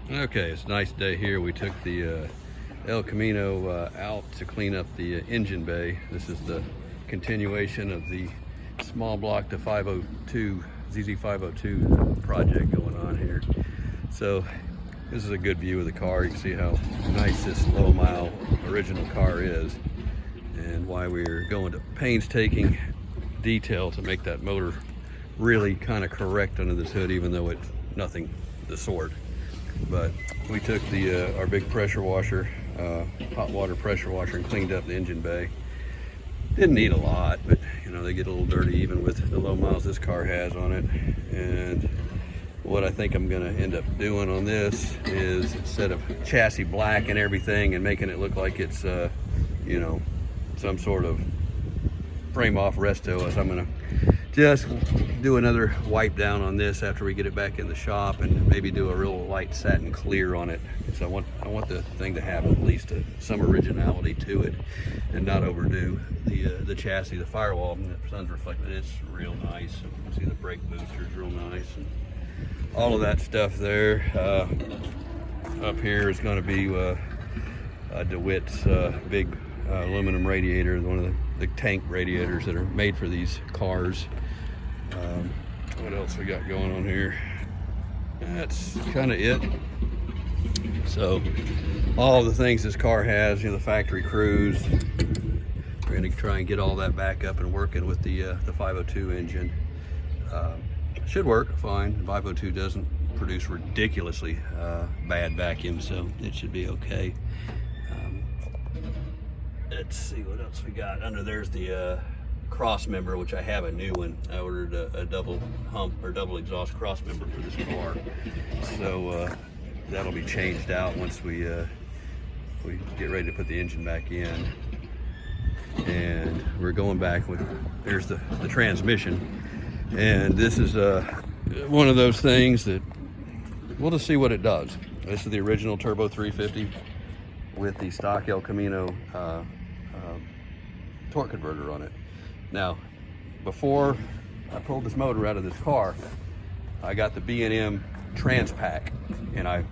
Okay, it's a nice day here. We took the El Camino out to clean up the engine bay. This is the continuation of the small block to 502 ZZ 502 project going on here. So this is a good view of the car. You can see how nice this low mile original car is and why we're going to painstaking detail to make that motor really kind of correct under this hood, even though it's nothing the sort. But we took the our big pressure washer, hot water pressure washer, and cleaned up the engine bay. Didn't need a lot, but you know, they get a little dirty even with the low miles this car has on it. And what I think I'm gonna end up doing on this is, instead of chassis black and everything and making it look like it's you know, some sort of frame off resto, is I'm gonna just do another wipe down on this after we get it back in the shop, and maybe do a real light satin clear on it. So I want the thing to have at least some originality to it and not overdo the chassis. The firewall, and the sun's reflected, it's real nice. You can see the brake boosters real nice and all of that stuff there. Up here is going to be DeWitt's big aluminum radiator, one of the tank radiators that are made for these cars. What else we got going on here? That's kind of it. So all the things this car has, you know, the factory cruise, we're going to try and get all that back up and working with the 502 engine. Should work fine. The 502 doesn't produce ridiculously bad vacuum, so it should be okay. Let's see what else we got. Under there's the cross member, which I have a new one. I ordered a double hump or double exhaust cross member for this car, so that'll be changed out once we get ready to put the engine back in. And we're going back with, there's the transmission, and this is one of those things that we'll just see what it does. This is the original turbo 350 with the stock El Camino torque converter on it. Now, before I pulled this motor out of this car, I got the B&M trans pack, and I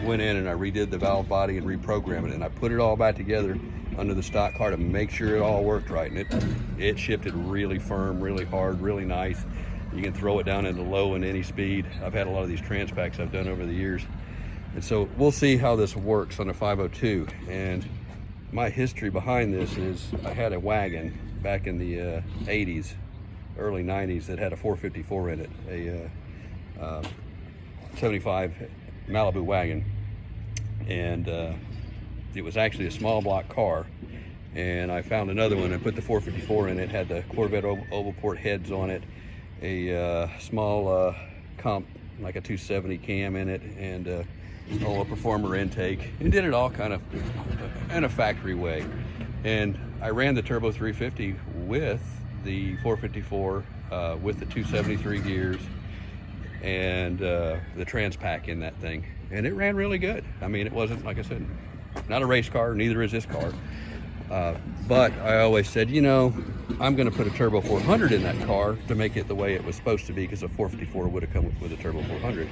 went in and I redid the valve body and reprogrammed it, and I put it all back together under the stock car to make sure it all worked right. And it shifted really firm, really hard, really nice. You can throw it down into low and any speed. I've had a lot of these trans packs I've done over the years. And so we'll see how this works on a 502. And my history behind this is, I had a wagon back in the 80s, early 90s, that had a 454 in it, a 75 Malibu wagon. And it was actually a small block car. And I found another one and put the 454 in it, had the Corvette oval port heads on it, a small comp, like a 270 cam in it, and a performer intake, and did it all kind of in a factory way. And I ran the turbo 350 with the 454 with the 273 gears and the trans pack in that thing, and it ran really good. I mean, it wasn't, like I said, not a race car, neither is this car, but I always said, you know, I'm going to put a turbo 400 in that car to make it the way it was supposed to be, because a 454 would have come with a turbo 400.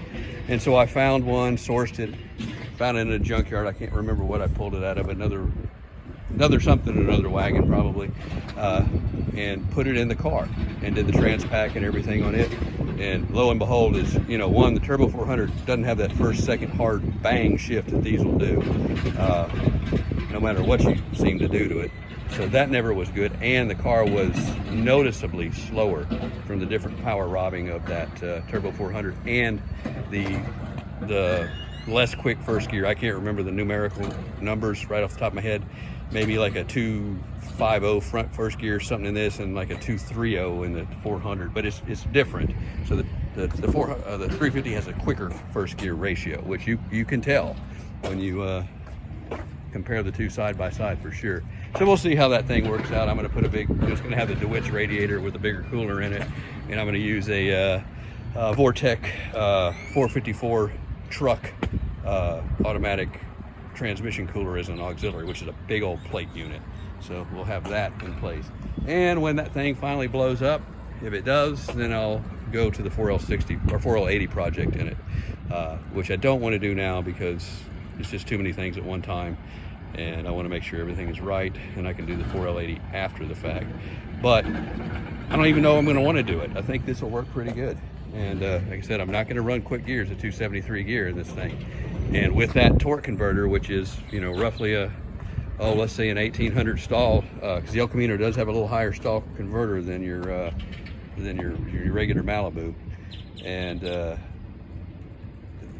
And so I found one, sourced it, found it in a junkyard. I can't remember what I pulled it out of, another wagon probably, and put it in the car and did the trans pack and everything on it. And lo and behold, is, you know, one, the turbo 400 doesn't have that first second hard bang shift that these will do, no matter what you seem to do to it. So that never was good, and the car was noticeably slower from the different power robbing of that turbo 400 and the less quick first gear. I can't remember the numerical numbers right off the top of my head. Maybe like a 250 front first gear, something in this, and like a 230 in the 400. But it's different. So the 350 has a quicker first gear ratio, which you can tell when you compare the two side by side for sure. So we'll see how that thing works out. I'm going to put it's going to have the DeWitt's radiator with a bigger cooler in it, and I'm going to use a Vortec 454 truck automatic transmission cooler as an auxiliary, which is a big old plate unit. So we'll have that in place. And when that thing finally blows up, If it does, then I'll go to the 4L60 or 4L80 project in it, which I don't want to do now because it's just too many things at one time, and I want to make sure everything is right, and I can do the 4L80 after the fact. But I don't even know I'm going to want to do it. I think this will work pretty good. And like I said, I'm not going to run quick gears at 273 gear in this thing. And with that torque converter, which is, you know, roughly a, let's say an 1800 stall, because the El Camino does have a little higher stall converter than your regular Malibu. And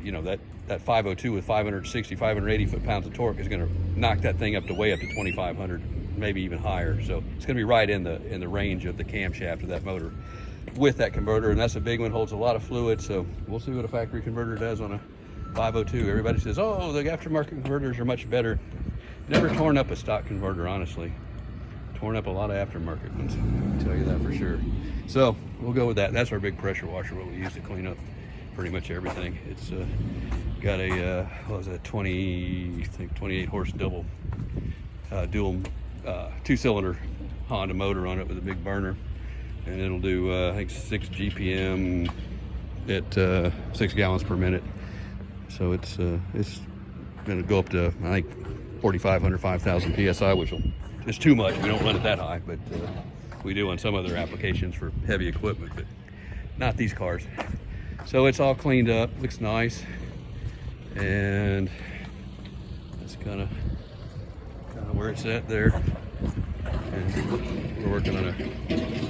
you know, that 502 with 560, 580 foot-pounds of torque is going to knock that thing up to way up to 2500, maybe even higher. So it's going to be right in the range of the camshaft of that motor with that converter, and that's a big one, holds a lot of fluid. So we'll see what a factory converter does on a 502. Everybody says, oh, the aftermarket converters are much better. Never torn up a stock converter, honestly. Torn up a lot of aftermarket ones, I can tell you that for sure. So we'll go with that. That's our big pressure washer, what we use to clean up pretty much everything. It's got a what was it, 28 horse dual 2-cylinder Honda motor on it with a big burner, and it'll do I think 6 GPM at 6 gallons per minute. So it's going to go up to, I think, 4,500, 5,000 psi, which is too much. We don't run it that high, but we do on some other applications for heavy equipment, but not these cars. So it's all cleaned up, looks nice, and that's kind of where it's at there. And we're working on a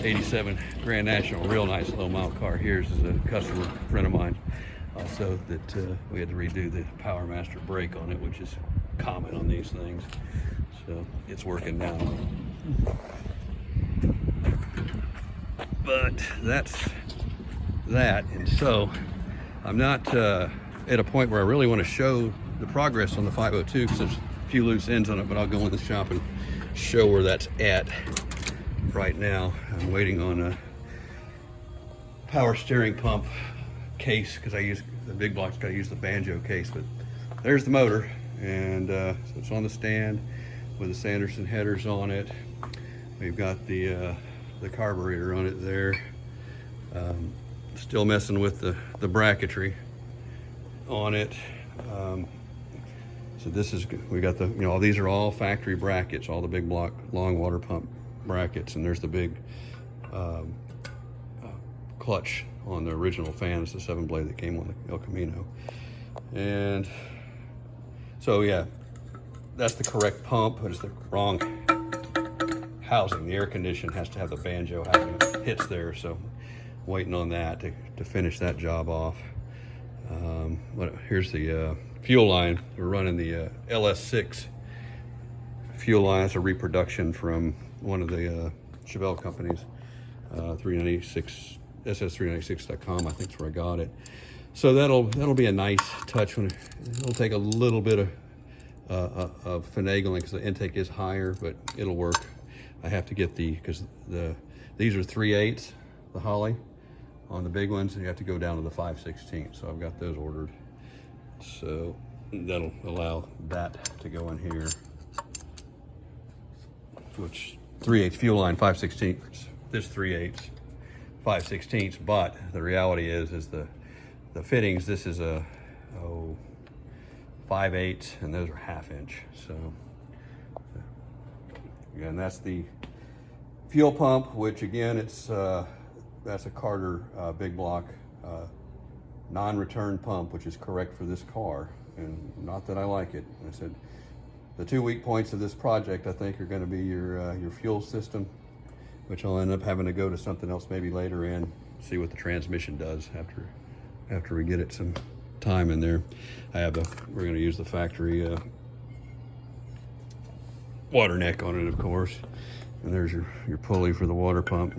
87 Grand National, real nice low mile car. Here's a customer friend of mine also that we had to redo the Power Master brake on it, which is common on these things. So it's working now. But that's that. And so I'm not at a point where I really want to show the progress on the 502 because there's a few loose ends on it, but I'll go in the shop and show where that's at right now. I'm waiting on a power steering pump case because I use the big block's got to use the banjo case, but there's the motor, and so it's on the stand with the Sanderson headers on it. We've got the carburetor on it there. Still messing with the bracketry on it. So this is, we got the, you know, these are all factory brackets, all the big block long water pump brackets, and there's the big clutch on the original fans, the 7-blade that came on the El Camino. And so yeah, that's the correct pump, but it's the wrong housing. The air condition has to have the banjo housing. It hits there, so waiting on that to finish that job off. Here's the fuel line. We're running the LS6 fuel line. It's a reproduction from one of the Chevelle companies, 396 ss396.com. I think that's where I got it. So that'll be a nice touch. It'll take a little bit of finagling because the intake is higher, but it'll work. I have to get because these are 3/8, the Holly on the big ones, and you have to go down to the 5/16. So I've got those ordered. So that'll allow that to go in here, which 3/8 fuel line, 5/16. This 3/8, 5/16. But the reality is the fittings. This is a 5/8, and those are 1/2 inch. So again, that's the fuel pump, which again, it's that's a Carter big block non-return pump, which is correct for this car, and not that I like it. I said the 2 weak points of this project, I think, are going to be your fuel system, which I'll end up having to go to something else maybe later and see what the transmission does after we get it some time in there. We're going to use the factory water neck on it, of course, and there's your pulley for the water pump,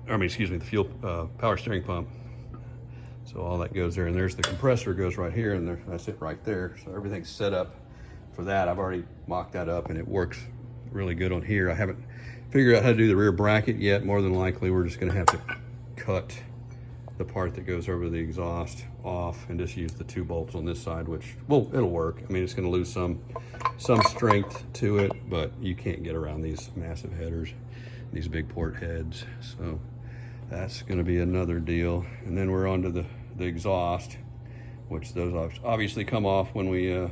the fuel power steering pump. So all that goes there, and there's the compressor goes right here, and that's it right there. So everything's set up for that. I've already mocked that up, and it works really good on here. I haven't figured out how to do the rear bracket yet. More than likely, we're just going to have to cut the part that goes over the exhaust off and just use the 2 bolts on this side, which, well, it'll work. I mean, it's going to lose some strength to it, but you can't get around these massive headers. these big port heads. So that's going to be another deal. And then we're on to the exhaust, which those obviously come off when we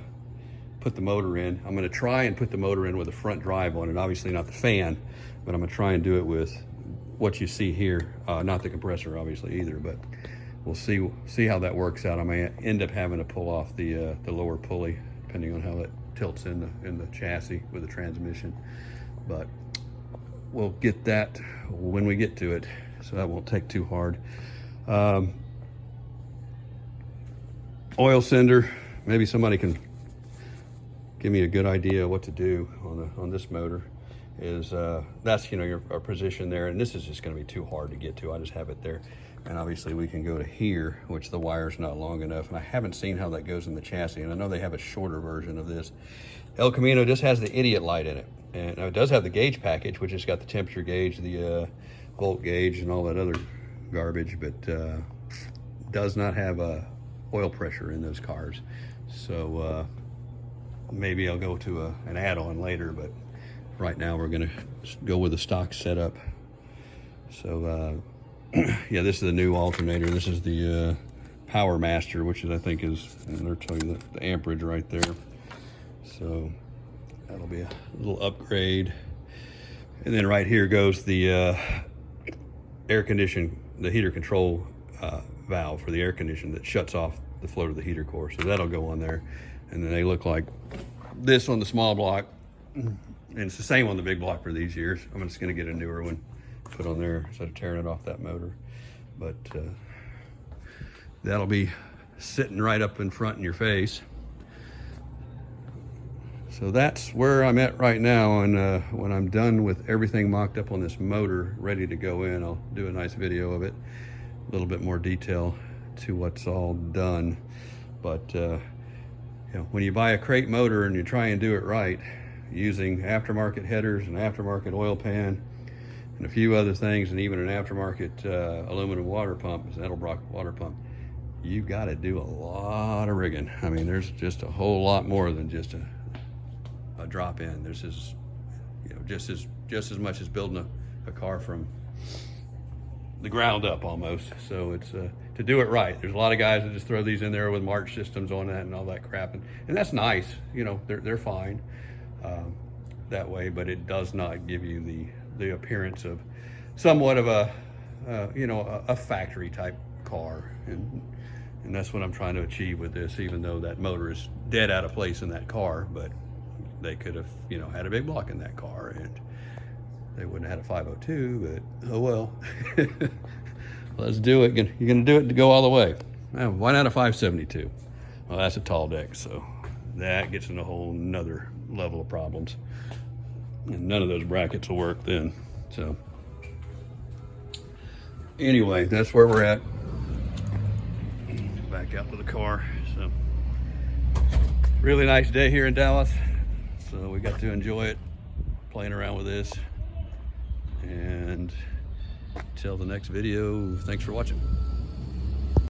put the motor in. I'm going to try and put the motor in with a front drive on it, obviously not the fan, but I'm going to try and do it with what you see here, not the compressor obviously either, but we'll see how that works out. I may end up having to pull off the lower pulley depending on how it tilts in the chassis with the transmission, but we'll get that when we get to it, so that won't take too hard. Oil sender, maybe somebody can give me a good idea what to do on this motor. Is that's, you know, our position there, and this is just going to be too hard to get to. I just have it there, and obviously we can go to here, which the wire's not long enough, and I haven't seen how that goes in the chassis, and I know they have a shorter version of this. El Camino just has the idiot light in it, and it does have the gauge package, which has got the temperature gauge, the volt gauge, and all that other garbage, but does not have oil pressure in those cars. So maybe I'll go to an add-on later, but right now we're gonna go with the stock setup. So yeah, this is the new alternator. This is the Power Master, which is, I think is, and they're telling you the amperage right there. So that'll be a little upgrade. And then right here goes the the heater control valve for the air condition that shuts off the flow to the heater core. So that'll go on there. And then they look like this on the small block. And it's the same on the big block for these years. I'm just gonna get a newer one, put on there instead of tearing it off that motor. But that'll be sitting right up in front in your face. So that's where I'm at right now, and when I'm done with everything mocked up on this motor, ready to go in, I'll do a nice video of it, a little bit more detail to what's all done. But you know, when you buy a crate motor and you try and do it right, using aftermarket headers and aftermarket oil pan and a few other things, and even an aftermarket aluminum water pump, Edelbrock water pump, you got to do a lot of rigging. I mean, there's just a whole lot more than just a drop in. This is, you know, just as much as building a car from the ground up almost. So it's to do it right. There's a lot of guys that just throw these in there with March systems on that and all that crap, and that's nice. You know, they're fine that way, but it does not give you the appearance of somewhat of a you know, a factory type car, and that's what I'm trying to achieve with this. Even though that motor is dead out of place in that car, but they could have, you know, had a big block in that car and they wouldn't have had a 502, but oh well. Let's do it. You're gonna do it to go all the way. Now, why not a 572? Well, that's a tall deck, so that gets in a whole nother level of problems, and none of those brackets will work then. So anyway, that's where we're at. Back out to the car. So really nice day here in Dallas, so we got to enjoy it, playing around with this. And until the next video, thanks for watching.